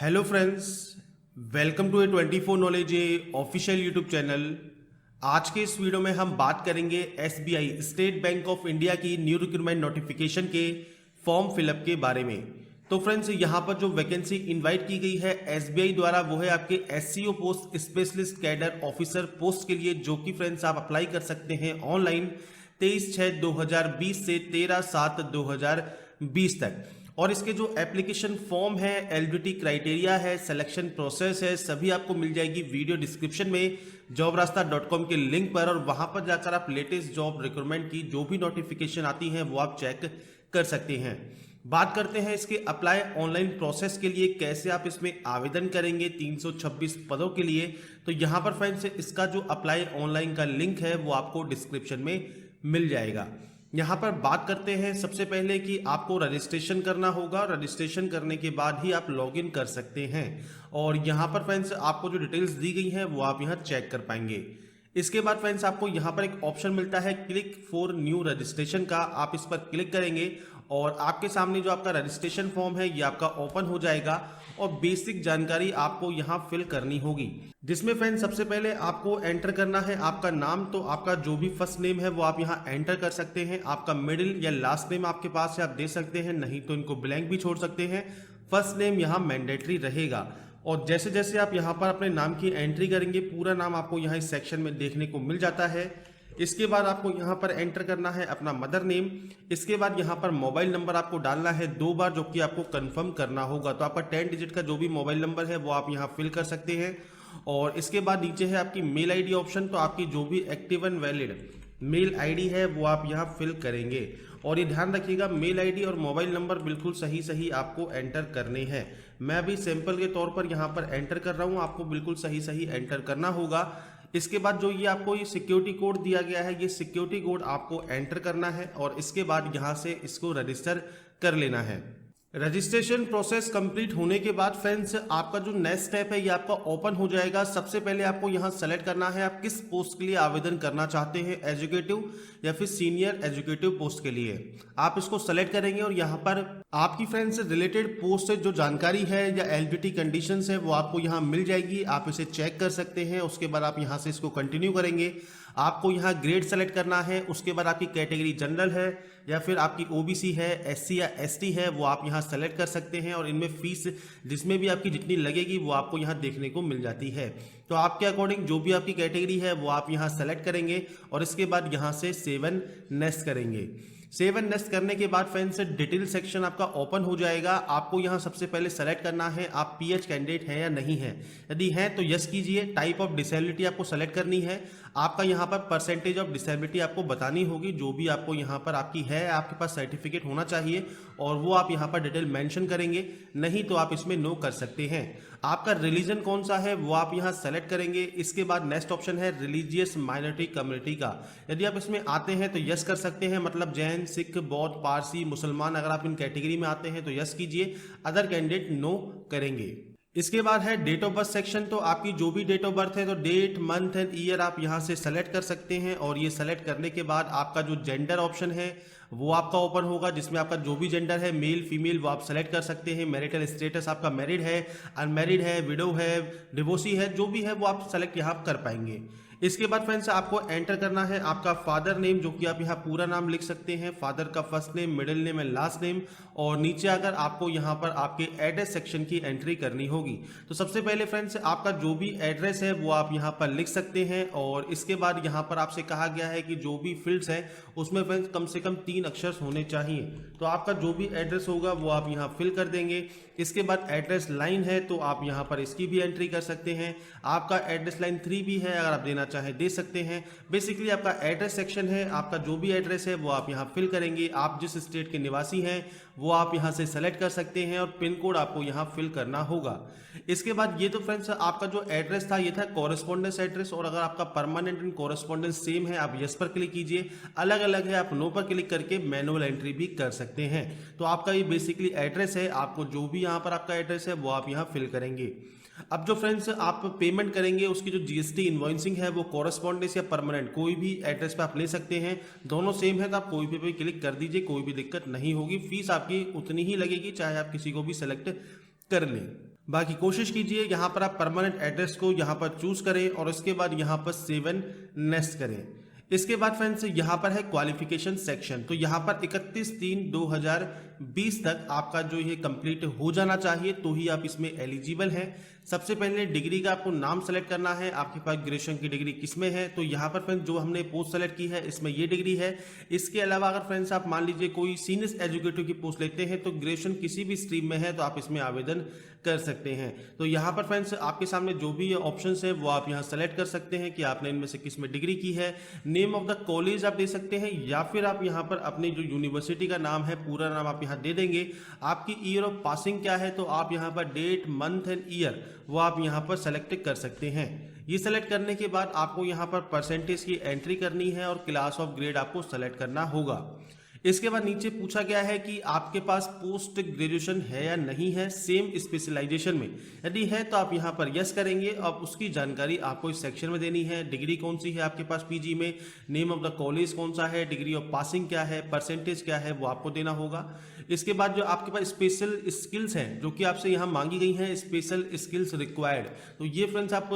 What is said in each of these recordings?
Hello friends, welcome to a 24 knowledge official YouTube channel. आज के इस वीडियो में हम बात करेंगे SBI state bank of India की न्यू रिक्रूटमेंट नोटिफिकेशन के फॉर्म फिलअप के बारे में। तो फ्रेंड्स, यहाँ पर जो वैकेंसी इनवाइट की गई है एसबीआई द्वारा वो है आपके SCO post specialist cadre officer post के लिए, जो कि फ्रेंड्स आप अप्लाई कर सकते हैं ऑनलाइन 23/6/2020 से 13/7/2020 तक। और इसके जो एप्लीकेशन फॉर्म है, एलिजिबिलिटी क्राइटेरिया है, सिलेक्शन प्रोसेस है, सभी आपको मिल जाएगी वीडियो डिस्क्रिप्शन में jobrasta.com के लिंक पर। और वहां पर जाकर आप लेटेस्ट जॉब रिक्रूटमेंट की जो भी नोटिफिकेशन आती है वो आप चेक कर सकते हैं। बात करते हैं इसके अप्लाई ऑनलाइन प्रोसेस के लिए, कैसे आप इसमें आवेदन करेंगे 326 पदों के लिए। तो यहाँ पर फ्रेंड्स इसका जो अप्लाई ऑनलाइन का लिंक है वो आपको डिस्क्रिप्शन में मिल जाएगा। यहाँ पर बात करते हैं सबसे पहले कि आपको रजिस्ट्रेशन करना होगा। रजिस्ट्रेशन करने के बाद ही आप लॉगिन कर सकते हैं। और यहाँ पर फ्रेंड्स आपको जो डिटेल्स दी गई हैं वो आप यहाँ चेक कर पाएंगे। इसके बाद फ्रेंड्स आपको यहाँ पर एक ऑप्शन मिलता है क्लिक फॉर न्यू रजिस्ट्रेशन का। आप इस पर क्लिक करेंगे और आपके सामने जो आपका रजिस्ट्रेशन फॉर्म है ये आपका ओपन हो जाएगा और बेसिक जानकारी आपको यहाँ फिल करनी होगी, जिसमें फ्रेंड्स सबसे पहले आपको एंटर करना है आपका नाम। तो आपका जो भी फर्स्ट नेम है वो आप यहाँ एंटर कर सकते हैं। आपका मिडिल या लास्ट नेम आपके पास है, आप दे सकते हैं, नहीं तो इनको ब्लैंक भी छोड़ सकते हैं। फर्स्ट नेम यहाँ मैंडेटरी रहेगा। और जैसे जैसे आप यहाँ पर अपने नाम की एंट्री करेंगे पूरा नाम आपको यहाँ इस सेक्शन में देखने को मिल जाता है। इसके बाद आपको यहाँ पर एंटर करना है अपना मदर नेम। इसके बाद यहाँ पर मोबाइल नंबर आपको डालना है 2 बार, जो कि आपको कंफर्म करना होगा। तो आपका 10 डिजिट का जो भी मोबाइल नंबर है वो आप यहाँ फिल कर सकते हैं। और इसके बाद नीचे है आपकी मेल आईडी ऑप्शन। तो आपकी जो भी active and valid mail ID है वो आप यहाँ फिल करेंगे। और ये ध्यान रखिएगा मेल आईडी और मोबाइल नंबर बिल्कुल सही सही आपको एंटर करने हैं। मैं अभी सैंपल के तौर पर यहाँ पर एंटर कर रहा हूँ, आपको बिल्कुल सही सही एंटर करना होगा। इसके बाद जो ये आपको ये सिक्योरिटी कोड दिया गया है, ये सिक्योरिटी कोड आपको एंटर करना है और इसके बाद यहाँ से इसको रजिस्टर कर लेना है। रजिस्ट्रेशन प्रोसेस कंप्लीट होने के बाद फ्रेंड्स आपका जो नेक्स्ट स्टेप है ये आपका ओपन हो जाएगा। सबसे पहले आपको यहाँ सेलेक्ट करना है आप किस पोस्ट के लिए आवेदन करना चाहते हैं, एजुकेटिव या फिर सीनियर एजुकेटिव पोस्ट के लिए। आप इसको सेलेक्ट करेंगे और यहाँ पर आपकी फ्रेंड्स रिलेटेड पोस्ट से जो जानकारी है या एलिजिबिलिटी कंडीशंस है वो आपको यहाँ मिल जाएगी। आप इसे चेक कर सकते हैं। उसके बाद आप यहाँ से इसको कंटिन्यू करेंगे। आपको यहाँ ग्रेड सेलेक्ट करना है। उसके बाद आपकी कैटेगरी जनरल है या फिर आपकी ओबीसी है, एससी या एसटी है, वो आप यहाँ सेलेक्ट कर सकते हैं। और इनमें फीस जिसमें भी आपकी जितनी लगेगी वो आपको यहाँ देखने को मिल जाती है। तो आपके अकॉर्डिंग जो भी आपकी कैटेगरी है वो आप यहाँ सेलेक्ट करेंगे और इसके बाद यहाँ से 7 नेक्स्ट करेंगे। 7 नेक्स्ट करने के बाद फ्रेंड्स डिटेल सेक्शन आपका ओपन हो जाएगा। आपको यहाँ सबसे पहले सेलेक्ट करना है आप पीएच कैंडिडेट हैं या नहीं है। यदि हैं तो यस कीजिए। टाइप ऑफ डिसेबिलिटी आपको सेलेक्ट करनी है। आपका यहाँ पर परसेंटेज ऑफ डिसेबिलिटी आपको बतानी होगी, जो भी आपको यहाँ पर आपकी है, आपके पास सर्टिफिकेट होना चाहिए और वो आप यहाँ पर डिटेल मेंशन करेंगे, नहीं तो आप इसमें नो कर सकते हैं। आपका रिलीजन कौन सा है वो आप यहाँ सेलेक्ट करेंगे। इसके बाद नेक्स्ट ऑप्शन है रिलीजियस माइनॉरिटी कम्युनिटी का। यदि आप इसमें आते हैं तो यस कर सकते हैं, मतलब जैन, सिख, बौद्ध, पारसी, मुसलमान, अगर आप इन कैटेगरी में आते हैं तो यस कीजिए, अदर कैंडिडेट नो करेंगे। इसके बाद है डेट ऑफ बर्थ सेक्शन। तो आपकी जो भी डेट ऑफ बर्थ है तो डेट, मंथ एंड ईयर आप यहाँ से सेलेक्ट कर सकते हैं। और ये सेलेक्ट करने के बाद आपका जो जेंडर ऑप्शन है वो आपका ओपन होगा, जिसमें आपका जो भी जेंडर है मेल फीमेल वो आप सेलेक्ट कर सकते हैं। मैरिटल स्टेटस आपका मैरिड है, अनमैरिड है, विडो है, डिवोर्सी है, जो भी है वो आप सेलेक्ट यहाँ कर पाएंगे। इसके बाद फ्रेंड्स आपको एंटर करना है आपका फादर नेम, जो कि आप यहाँ पूरा नाम लिख सकते हैं, फादर का first name, middle name and last name. और नीचे अगर आपको यहाँ पर आपके एड्रेस सेक्शन की एंट्री करनी होगी। तो सबसे पहले फ्रेंड्स आपका जो भी एड्रेस है वो आप यहाँ पर लिख सकते हैं। और इसके बाद यहाँ पर आपसे कहा गया है कि जो भी फील्ड्स है उसमें फ्रेंड्स कम से कम 3 अक्षर होने चाहिए। तो आपका जो भी एड्रेस होगा वो आप यहाँ फिल कर देंगे। इसके बाद एड्रेस लाइन है तो आप यहाँ पर इसकी भी एंट्री कर सकते हैं। आपका एड्रेस लाइन 3 भी है, अगर आप देना चाहे दे सकते हैं। बेसिकली आपका एड्रेस सेक्शन है, आपका जो भी एड्रेस है वो आप यहाँ फिल करेंगे। आप जिस स्टेट के निवासी हैं वो आप यहाँ से सेलेक्ट कर सकते हैं और पिन कोड आपको यहाँ फिल करना होगा। इसके बाद ये तो फ्रेंड्स आपका जो एड्रेस था ये था कॉरेस्पॉन्डेंस एड्रेस। और अगर आपका परमानेंट एंड कॉरेस्पॉन्डेंस सेम है आप यस पर क्लिक कीजिए, अलग अलग है आप नो पर क्लिक करके मैनुअल एंट्री भी कर सकते हैं। तो आपका ये बेसिकली एड्रेस है, आपको जो भी यहाँ पर आपका एड्रेस है वो आप यहाँ फिल करेंगे। अब जो फ्रेंड्स आप पेमेंट करेंगे उसकी जो जीएसटी इनवॉइसिंग है वो कॉरेस्पॉन्डेंस या परमानेंट कोई भी एड्रेस पे आप ले सकते हैं। दोनों सेम है तो आप कोई भी क्लिक कर दीजिए, कोई भी दिक्कत नहीं होगी। फीस आपकी उतनी ही लगेगी चाहे आप किसी को भी सेलेक्ट कर लें। बाकी कोशिश कीजिए यहाँ पर आप परमानेंट एड्रेस को यहाँ पर चूज करें और उसके बाद यहाँ पर सेव एंड नेक्स्ट करें। इसके बाद फ्रेंड्स यहाँ पर है क्वालिफिकेशन सेक्शन, तो यहाँ पर 31/3/2020 तक आपका जो ये कंप्लीट हो जाना चाहिए तो ही आप इसमें एलिजिबल हैं। सबसे पहले डिग्री का आपको नाम सेलेक्ट करना है, आपके पास ग्रेजुएशन की डिग्री किसमें है, तो यहाँ पर फ्रेंड्स जो हमने पोस्ट सेलेक्ट की है इसमें ये डिग्री है। इसके अलावा अगर फ्रेंड्स आप मान लीजिए कोई सीनियर एजुकेटिव की पोस्ट लेते हैं तो ग्रेजुएशन किसी भी स्ट्रीम में है तो आप इसमें आवेदन कर सकते हैं। तो यहाँ पर फ्रेंड्स आपके सामने जो भी ऑप्शंस है वो आप यहाँ सेलेक्ट कर सकते हैं कि आपने इनमें से किस में डिग्री की है। नेम ऑफ द कॉलेज आप दे सकते हैं या फिर आप यहाँ पर अपनी जो यूनिवर्सिटी का नाम है पूरा नाम आप यहाँ दे देंगे। आपकी ईयर ऑफ पासिंग क्या है तो आप यहाँ पर डेट, मंथ एंड ईयर वो आप यहाँ पर सेलेक्ट कर सकते हैं। ये सेलेक्ट करने के बाद आपको यहाँ पर परसेंटेज की एंट्री करनी है और क्लास ऑफ ग्रेड आपको सेलेक्ट करना होगा। इसके बाद नीचे पूछा गया है कि आपके पास पोस्ट ग्रेजुएशन है या नहीं है सेम स्पेशलाइजेशन में। यदि है तो आप यहाँ पर यस करेंगे। अब उसकी जानकारी आपको इस सेक्शन में देनी है। डिग्री कौन सी है आपके पास पीजी में, नेम ऑफ द कॉलेज कौन सा है, डिग्री ऑफ पासिंग क्या है, परसेंटेज क्या है वो आपको देना होगा। इसके बाद जो आपके पास स्पेशल स्किल्स हैं जो कि आपसे यहाँ मांगी गई हैं, स्पेशल स्किल्स रिक्वायर्ड, तो ये फ्रेंड्स आप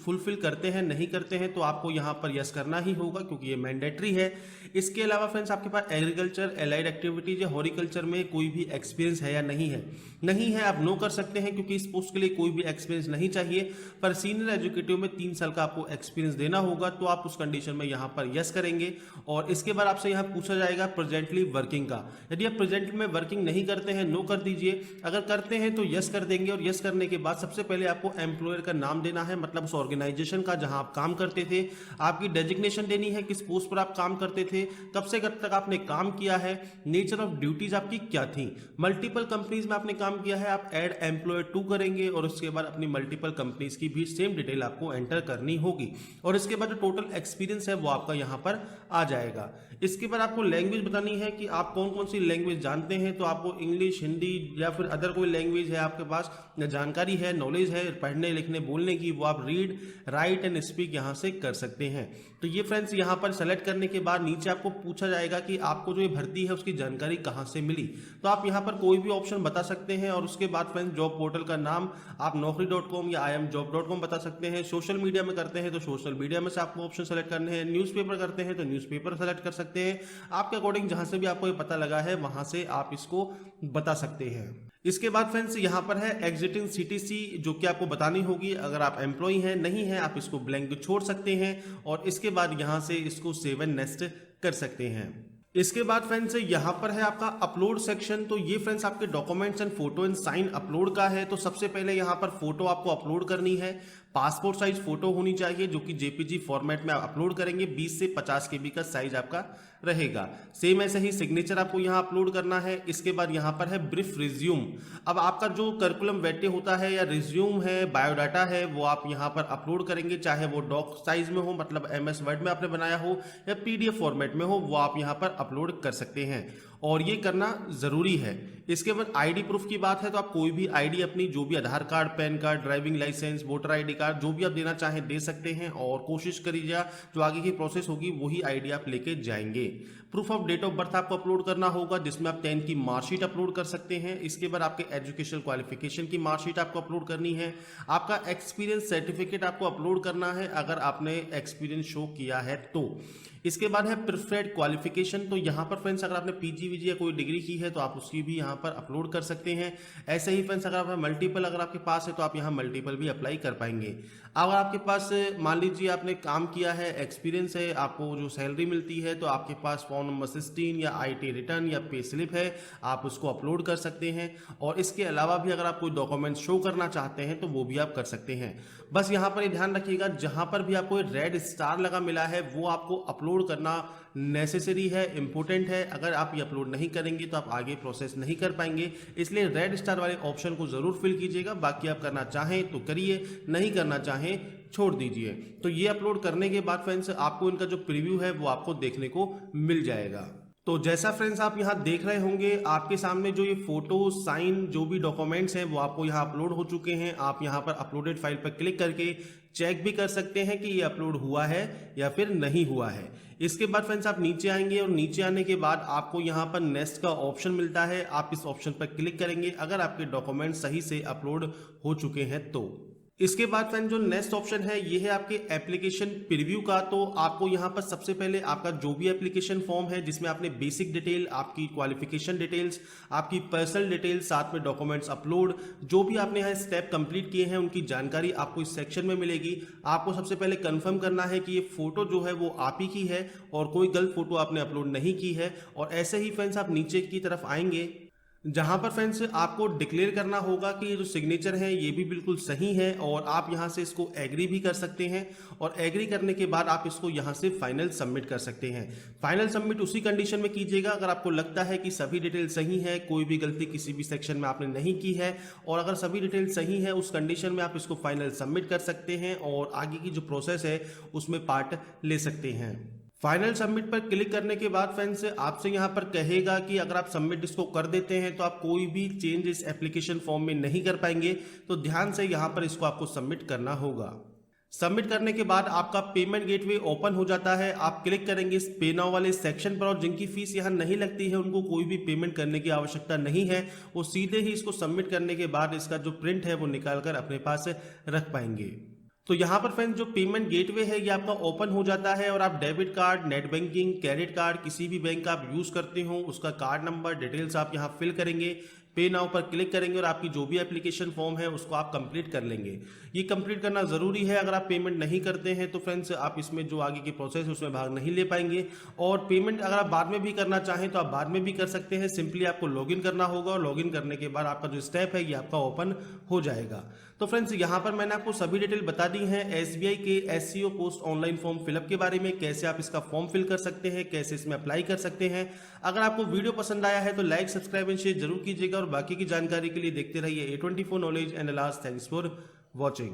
फुलफिल करते हैं नहीं करते हैं तो आपको यहाँ पर यस करना ही होगा क्योंकि ये मैंडेटरी है। इसके अलावा फ्रेंड्स आपके पास एग्रीकल्चर, एलाइड एक्टिविटीज या हॉर्टिकल्चर में कोई भी एक्सपीरियंस है या नहीं है। नहीं है आप नो कर सकते हैं क्योंकि इस पोस्ट के लिए कोई भी एक्सपीरियंस नहीं चाहिए, पर सीनियर एजुकेटिव में 3 साल का आपको एक्सपीरियंस देना होगा तो आप उस कंडीशन में यहाँ पर यस करेंगे। और इसके बाद आपसे यहाँ पूछा जाएगा प्रेजेंटली वर्किंग का। यदि आप प्रेजेंटली में वर्किंग नहीं करते हैं नो कर दीजिए, अगर करते हैं तो यस कर देंगे। और यस करने के बाद सबसे पहले आपको एम्प्लॉयर का नाम देना है, मतलब उस ऑर्गेनाइजेशन का जहां आप काम करते थे, आपकी डेजिग्नेशन देनी है, किस पोस्ट पर आप काम करते थे, कब से कब तक आपने काम किया है, नेचर ऑफ ड्यूटीज आपकी क्या थी, मल्टीपल कंपनीज में आपने काम किया है आप ऐड एम्प्लॉयर 2 करेंगे और उसके बाद अपनी मल्टीपल कंपनीज की भी सेम डिटेल आपको एंटर करनी होगी। और इसके बाद जो टोटल एक्सपीरियंस है वो आपका यहाँ पर आ जाएगा। इसके बाद आपको लैंग्वेज बतानी है कि आप कौन कौन सी लैंग्वेज जानते हैं, तो आपको इंग्लिश, हिंदी या फिर अदर कोई लैंग्वेज है आपके पास जानकारी है, नॉलेज है पढ़ने लिखने बोलने की, वो आप रीड, राइट एंड स्पीक यहाँ से कर सकते हैं। तो ये फ्रेंड्स यहाँ पर सेलेक्ट करने के बाद नीचे आपको पूछा जाएगा कि आपको जो ये भर्ती है उसकी जानकारी कहाँ से मिली, तो आप यहाँ पर कोई भी ऑप्शन बता सकते हैं। और उसके बाद फ्रेंड्स जॉब पोर्टल का नाम आप naukri.com या imjob.com बता सकते हैं। सोशल मीडिया में करते हैं तो सोशल मीडिया में से आपको ऑप्शन सेलेक्ट करने हैं। न्यूज़पेपर करते हैं तो न्यूज़पेपर सेलेक्ट कर सकते हैं। आपके अकॉर्डिंग जहां से भी आपको ये पता लगा है वहां से आप इसको बता सकते हैं। इसके बाद फ्रेंड्स यहाँ पर है एग्जिटिंग सीटीसी जो कि आपको बतानी होगी। अगर आप एम्प्लॉय हैं, नहीं है आप इसको ब्लैंक छोड़ सकते हैं और इसके बाद यहाँ से इसको सेव एंड नेक्स्ट कर सकते हैं। इसके बाद फ्रेंड्स यहाँ पर है आपका अपलोड सेक्शन। तो ये फ्रेंड्स आपके documents and photo and sign upload का है। तो सबसे पहले यहाँ पर फोटो आपको अपलोड करनी है। पासपोर्ट साइज फोटो होनी चाहिए जो कि जेपीजी फॉर्मेट में आप अपलोड करेंगे। 20 से 50 केबी का साइज आपका रहेगा। सेम ऐसे ही सिग्नेचर आपको यहाँ अपलोड करना है। इसके बाद यहाँ पर है ब्रीफ रिज्यूम। अब आपका जो करिकुलम वेटे होता है या रिज्यूम है, बायोडाटा है, वो आप यहाँ पर अपलोड करेंगे, चाहे वो डॉक साइज में हो, मतलब MS वर्ड में आपने बनाया हो या PDF फॉर्मेट में हो, वो आप यहाँ पर अपलोड कर सकते हैं और ये करना जरूरी है। इसके बाद आईडी प्रूफ की बात है तो आप कोई भी आईडी अपनी, जो भी Aadhaar card, PAN card, driving licence, voter ID card, जो भी आप देना चाहें दे सकते हैं और कोशिश करिएगा जो आगे की प्रोसेस होगी वही आईडी आप लेके जाएंगे। Proof of date of birth आपको अपलोड करना होगा जिसमें आप 10 की मार्कशीट अपलोड कर सकते हैं। इसके बाद आपके एजुकेशनल क्वालिफिकेशन की मार्कशीट आपको अपलोड करनी है। आपका एक्सपीरियंस सर्टिफिकेट आपको अपलोड करना है अगर आपने एक्सपीरियंस शो किया है तो। इसके बाद है प्रिफर्ड क्वालिफिकेशन। तो यहाँ पर फ्रेंड्स अगर आपने PG या कोई डिग्री की है तो आप उसकी भी यहाँ पर अपलोड कर सकते हैं। ऐसे ही फ्रेंड्स अगर आप मल्टीपल अगर आपके पास है तो आप यहाँ मल्टीपल भी अप्लाई कर पाएंगे। अगर आपके पास मान लीजिए आपने काम किया है, एक्सपीरियंस है, आपको जो सैलरी मिलती है तो आपके पास फॉर्म नंबर 16 या IT रिटर्न या पे स्लिप है, आप उसको अपलोड कर सकते हैं। और इसके अलावा भी अगर आप कोई डॉक्यूमेंट शो करना चाहते हैं तो वो भी आप कर सकते हैं। बस यहाँ पर ये ध्यान रखिएगा जहाँ पर भी आपको रेड स्टार लगा मिला है वो आपको अपलोड करना नेसेसरी है, इंपॉर्टेंट है। अगर आप ये अपलोड नहीं करेंगे तो आप आगे प्रोसेस नहीं कर पाएंगे, इसलिए रेड स्टार वाले ऑप्शन को जरूर फिल कीजिएगा। बाकी आप करना चाहें तो करिए, नहीं करना चाहें छोड़ दीजिए। तो ये अपलोड करने के बाद फ्रेंड्स आपको इनका जो प्रीव्यू है वो आपको देखने को मिल जाएगा। तो जैसा फ्रेंड्स आप यहाँ देख रहे होंगे, आपके सामने जो ये फोटो साइन जो भी डॉक्यूमेंट्स हैं वो आपको यहाँ अपलोड हो चुके हैं। आप यहाँ पर अपलोडेड फाइल पर क्लिक करके चेक भी कर सकते हैं कि ये अपलोड हुआ है या फिर नहीं हुआ है। इसके बाद फ्रेंड्स आप नीचे आएंगे और नीचे आने के बाद आपको यहाँ पर नेक्स्ट का ऑप्शन मिलता है। आप इस ऑप्शन पर क्लिक करेंगे अगर आपके डॉक्यूमेंट सही से अपलोड हो चुके हैं तो। इसके बाद फ्रेंड जो नेक्स्ट ऑप्शन है ये है आपके एप्लीकेशन प्रीव्यू का। तो आपको यहाँ पर सबसे पहले आपका जो भी एप्लीकेशन फॉर्म है जिसमें आपने बेसिक डिटेल, आपकी क्वालिफिकेशन डिटेल्स, आपकी पर्सनल डिटेल्स, साथ में डॉक्यूमेंट्स अपलोड, जो भी आपने यहाँ स्टेप कंप्लीट किए हैं उनकी जानकारी आपको इस सेक्शन में मिलेगी। आपको सबसे पहले कंफर्म करना है कि ये फोटो जो है वो आप ही की है और कोई गलत फोटो आपने अपलोड नहीं की है। और ऐसे ही फ्रेंड्स आप नीचे की तरफ आएंगे जहां पर फ्रेंड्स आपको डिक्लेयर करना होगा कि ये जो सिग्नेचर है ये भी बिल्कुल सही है और आप यहां से इसको एग्री भी कर सकते हैं। और एग्री करने के बाद आप इसको यहां से फाइनल सबमिट कर सकते हैं। फाइनल सबमिट उसी कंडीशन में कीजिएगा अगर आपको लगता है कि सभी डिटेल सही है, कोई भी गलती किसी भी सेक्शन में आपने नहीं की है। और अगर सभी डिटेल सही है उस कंडीशन में आप इसको फाइनल सबमिट कर सकते हैं और आगे की जो प्रोसेस है उसमें पार्ट ले सकते हैं। फाइनल सबमिट पर क्लिक करने के बाद फ्रेंड्स आपसे यहाँ पर कहेगा कि अगर आप सबमिट इसको कर देते हैं तो आप कोई भी चेंज इस एप्लीकेशन फॉर्म में नहीं कर पाएंगे। तो ध्यान से यहाँ पर इसको आपको सबमिट करना होगा। सबमिट करने के बाद आपका पेमेंट गेटवे ओपन हो जाता है। आप क्लिक करेंगे इस पे नाउ वाले सेक्शन पर और जिनकी फीस यहाँ नहीं लगती है उनको कोई भी पेमेंट करने की आवश्यकता नहीं है। वो सीधे ही इसको सबमिट करने के बाद इसका जो प्रिंट है वो निकाल कर अपने पास रख पाएंगे। तो यहाँ पर फ्रेंड्स जो पेमेंट गेटवे है ये आपका ओपन हो जाता है और आप debit card, net banking, credit card, किसी भी बैंक का आप यूज करते हो उसका कार्ड नंबर डिटेल्स आप यहाँ फिल करेंगे। पे नाउ पर क्लिक करेंगे और आपकी जो भी एप्लीकेशन फॉर्म है उसको आप कंप्लीट कर लेंगे। ये कंप्लीट करना जरूरी है। अगर आप पेमेंट नहीं करते हैं तो फ्रेंड्स आप इसमें जो आगे की प्रोसेस है उसमें भाग नहीं ले पाएंगे। और पेमेंट अगर आप बाद में भी करना चाहें तो आप बाद में भी कर सकते हैं। सिंपली आपको लॉगिन करना होगा और लॉगिन करने के बाद आपका जो स्टेप है ये आपका ओपन हो जाएगा। तो फ्रेंड्स यहाँ पर मैंने आपको सभी डिटेल बता दी है SBI के SCO post online form fill up के बारे में, कैसे आप इसका फॉर्म फिल कर सकते हैं, कैसे इसमें अप्लाई कर सकते हैं। अगर आपको वीडियो पसंद आया है तो लाइक, सब्सक्राइब एंड शेयर जरूर कीजिएगा और बाकी की जानकारी के लिए देखते रहिए A24 knowledge and alas. Thanks for watching.